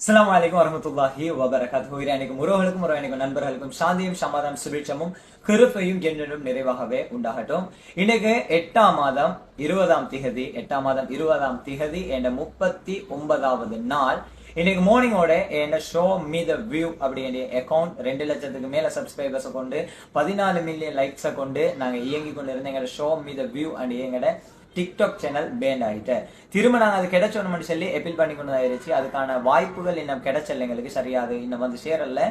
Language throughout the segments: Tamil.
அஸ்ஸலாமு அலைக்கும் வரஹ்மத்துல்லாஹி வபரகாத்துஹு. இறைவனுக்கும் உறவுகளுக்கும் நண்பர்களுக்கும் சாந்தியும் சமாதானம் சுபிட்சமும் கிருபையும் என்றும் நிறைவாகவே உண்டாகட்டும். இன்னைக்கு 8/20 என்ற 39வது நாள். இன்னைக்கு மார்னிங்கோட என் ஷோ மீ த வியூ அப்படிங்கிற அக்கௌண்ட் 2 லட்சத்துக்கு மேல சப்ஸ்கிரைபர்ஸை கொண்டு 14 மில்லியன் லைக்ஸை கொண்டு நாங்க இயங்கி கொண்டு இருந்த எங்களோட show me the view and எங்களோட டிக்டாக் சேனல் பேண்ட் ஆயிட்டு திரும்ப நாங்க அது கிடைச்சோன்னு சொல்லி அப்பீல் பண்ணி கொண்டு ஆயிருச்சு. அதுக்கான வாய்ப்புகள் இன்னும் கிடைச்சல, எங்களுக்கு சரியா அது இன்னும் வந்து சேரல.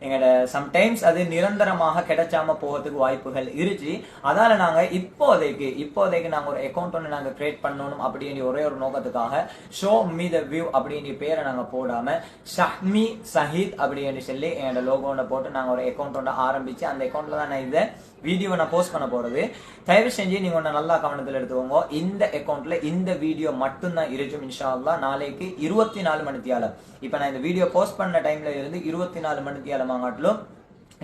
எங்களோட சம்டைம்ஸ் அது நிரந்தரமாக கிடைச்சாம போகிறதுக்கு வாய்ப்புகள் இருந்துச்சு. அதால நாங்க இப்போதைக்கு நாங்க ஒரு அக்கௌண்ட் ஒன்று நாங்க கிரியேட் பண்ணணும் அப்படின்னு ஒரே ஒரு நோக்கத்துக்காக ஷோ மீ த வியூ அப்படின்ற பேரை நாங்க போடாம ஷஹ்மி சஹீத் அப்படின்னு சொல்லி எங்களோட லோகோட போட்டு நாங்க ஒரு அக்கௌண்ட் ஒன்று ஆரம்பிச்சு அந்த அக்கௌண்ட்ல தான் நான் இந்த வீடியோ நான் போஸ்ட் பண்ண போறது. தயவு செஞ்சு நீங்க ஒன்று நல்லா கவனத்தில் எடுத்துக்கோங்க. இந்த அக்கௌண்ட்ல இந்த வீடியோ மட்டும்தான் இருக்கும். இன்ஷா அல்லாஹ் நாளைக்கு 24 மணித்தியாலம். இப்ப நான் இந்த வீடியோ போஸ்ட் பண்ண டைம்ல இருந்து 24 மணித்தியாலம் ஆகாட்டிலும்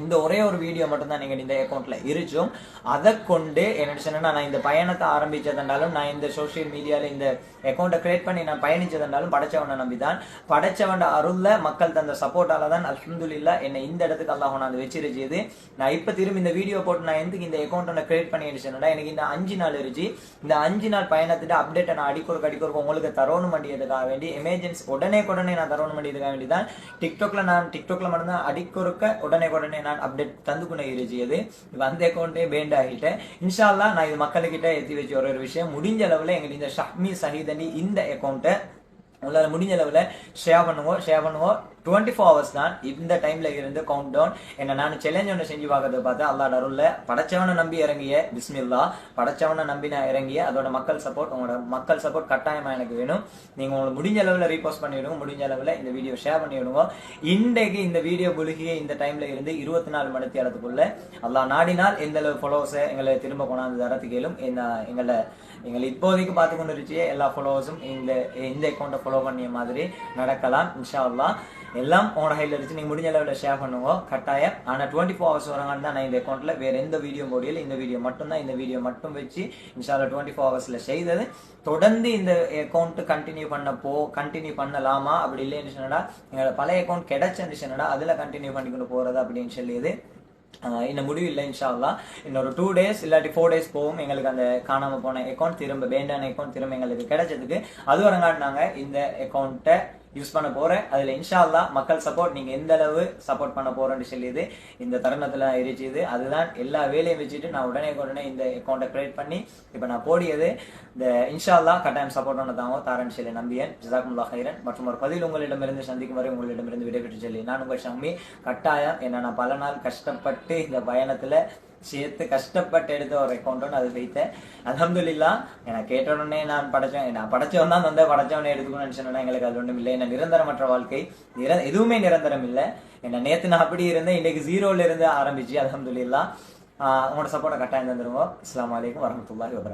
இந்த ஒரே ஒரு வீடியோ மட்டும் தான் நீங்க இந்த அக்கௌண்ட்ல இருக்கும். அதை கொண்டு என்ன சொன்னா, நான் இந்த பயணத்தை ஆரம்பிச்சதுனாலும், நான் இந்த சோசியல் மீடியால இந்த அக்கௌண்ட்டை கிரியேட் பண்ணி நான் பயணிச்சதுனாலும் படைச்சவனை நம்பிதான், படைச்சவன் அருள்ல மக்கள் தந்த சப்போர்ட்டால தான் அல்ஹம்துலில்லாஹ் என்னை இந்த இடத்துக்கு அல்லாஹ் நான் வச்சிருச்சது. நான் இப்ப திரும்ப இந்த வீடியோ போட்டு நான் எதுக்கு இந்த அக்கௌண்ட் கிரியேட் பண்ணி சொன்னா, எனக்கு இந்த 5 நாள் இருந்துச்சு. இந்த 5 நாள் பயணத்திட்ட அப்டேட்டை நான் அடிக்கொருக்கு உங்களுக்கு தரணும் வேண்டியதுக்காக வேண்டி எமர்ஜென்சி உடனே நான் தரணும் வேண்டியதுக்காக வேண்டி தான் டிக்டாக்ல மட்டும்தான் அடிக்கொருக்க உடனே நான் அப்டேட் தந்துக்குனே இருந்தது. அந்த அக்கௌண்ட்டே பேண்ட் ஆகிட்டேன். இன்ஷா அல்லாஹ் நான் இது மக்கள்கிட்ட ஏற்றி வச்சு ஒரு விஷயம் முடிஞ்ச அளவுல எங்களுக்கு இந்த ஷஹ்மி சஹீதனி இந்த அக்கௌண்ட்டை உங்களால முடிஞ்ச அளவுல ஷேர் பண்ணுங்க. 24 hours தான் இந்த டைம்ல இருந்து கவுண்ட் டவுன். என்ன நான் சேலஞ்ச் ஒன்று செஞ்சு பார்க்கறத பார்த்து அல்லாஹ் அருள்ல படைச்சவனை நம்பி இறங்கிய பிஸ்மில்லா, படைச்சவனை நம்பி நான் இறங்கிய அதோட மக்கள் சப்போர்ட், உங்களோட மக்கள் சப்போர்ட் கட்டாயமா எனக்கு வேணும். நீங்க உங்களுக்கு முடிஞ்ச அளவுல ரீபோஸ்ட் பண்ணிவிடுங்க, முடிஞ்ச அளவுல இந்த வீடியோ ஷேர் பண்ணிவிடுங்க. இன்றைக்கு இந்த வீடியோ புலுகிய இந்த டைம்ல இருந்து 24 மணித்தியாலத்துக்குள்ள அல்லாஹ் நாடினால் எந்த அளவு ஃபாலோவர்ஸை எங்களை திரும்ப கொண்டாந்து தரத்துக்கு கேளும். எங்களை இப்போதைக்கு பார்த்து கொண்டு இருச்சு எல்லா ஃபாலோவர்ஸும் இந்த அக்கௌண்ட்டை ஃபாலோ பண்ணிய மாதிரி நடக்கலாம். இன்ஷா அல்லாஹ் எல்லாம் உங்களோட கையில் இருந்துச்சு. நீங்க முடிஞ்ச அளவில் ஷேர் பண்ணுங்க கட்டாயம். ஆனா 24 hours வரங்கன்னு தான் நான் இந்த அக்கௌண்ட்ல வேற எந்த வீடியோ போடியல, இந்த வீடியோ மட்டும்தான், இந்த வீடியோ மட்டும் வச்சு இன்ஷால்லா 24 hours செய்தது. தொடர்ந்து இந்த அக்கௌண்ட் கண்டினியூ பண்ணலாமா அப்படி இல்லைன்னு சொன்னடா, எங்களோட பழைய அக்கௌண்ட் கிடைச்சிருந்துச்சுன்னா அதுல கண்டினியூ பண்ணிக்கொண்டு போறது அப்படின்னு சொல்லியது இன்னும் முடிவு இல்லை. இன்ஷா அல்லாஹ் இன்னொரு 2 days இல்லாட்டி 4 days போகும் எங்களுக்கு அந்த காணாம போன அக்கௌண்ட் திரும்ப பேண்டான அக்கௌண்ட் திரும்ப எங்களுக்கு கிடைச்சதுக்கு. அது வரங்காட்டினாங்க இந்த அக்கௌண்ட்டை யூஸ் பண்ண போறேன். அதுல இன்ஷா அல்லாஹ் மக்கள் சப்போர்ட் நீங்க எந்த அளவு சப்போர்ட் பண்ண போறேன்னு சொல்லியது இந்த தருணத்துல இருந்துச்சு. அதுதான் எல்லா வேலையும் வச்சுட்டு நான் உடனே இந்த அக்கௌண்ட்டை கிரியேட் பண்ணி இப்ப நான் போடியது. இந்த இன்ஷா அல்லாஹ் கட்டாயம் சப்போர்ட் பண்ணதாங்க தாரன் சொல்லி நம்பியன். ஜஸாக்குமுல்லாஹ் ஹைரன். மற்றும் ஒரு பதில் உங்களிடமிருந்து சந்திக்கும் வரை உங்களிடமிருந்து விடைபெற்று சொல்லி நான் உங்கள் ஷம்மி. கட்டாயம் என்ன நான் பல நாள் கஷ்டப்பட்டு இந்த பயணத்துல சேர்த்து கஷ்டப்பட்டு எடுத்த ஒரு அக்கௌண்ட் அது வைத்தேன். அல்ஹம்துலில்லாஹ் எனக்கு கேட்ட உடனே நான் படைச்சவன் தான் வந்து படைச்சவனை எடுத்துக்கணும்னு சொன்னா எங்களுக்கு அது ஒன்றும் இல்லை. என்ன நிரந்தரமற்ற வாழ்க்கை எதுவுமே நிரந்தரம் இல்லை. என்ன நேத்து நான் அப்படி இருந்தேன், இன்னைக்கு 0ல இருந்து ஆரம்பிச்சு அல்ஹம்துலில்லாஹ் உங்களோட சப்போர்ட்டை கட்டாயம் தந்துருவோம். அஸ்ஸலாமு அலைக்கும் வரஹ்மத்துல்லாஹி வபரகாத்துஹு.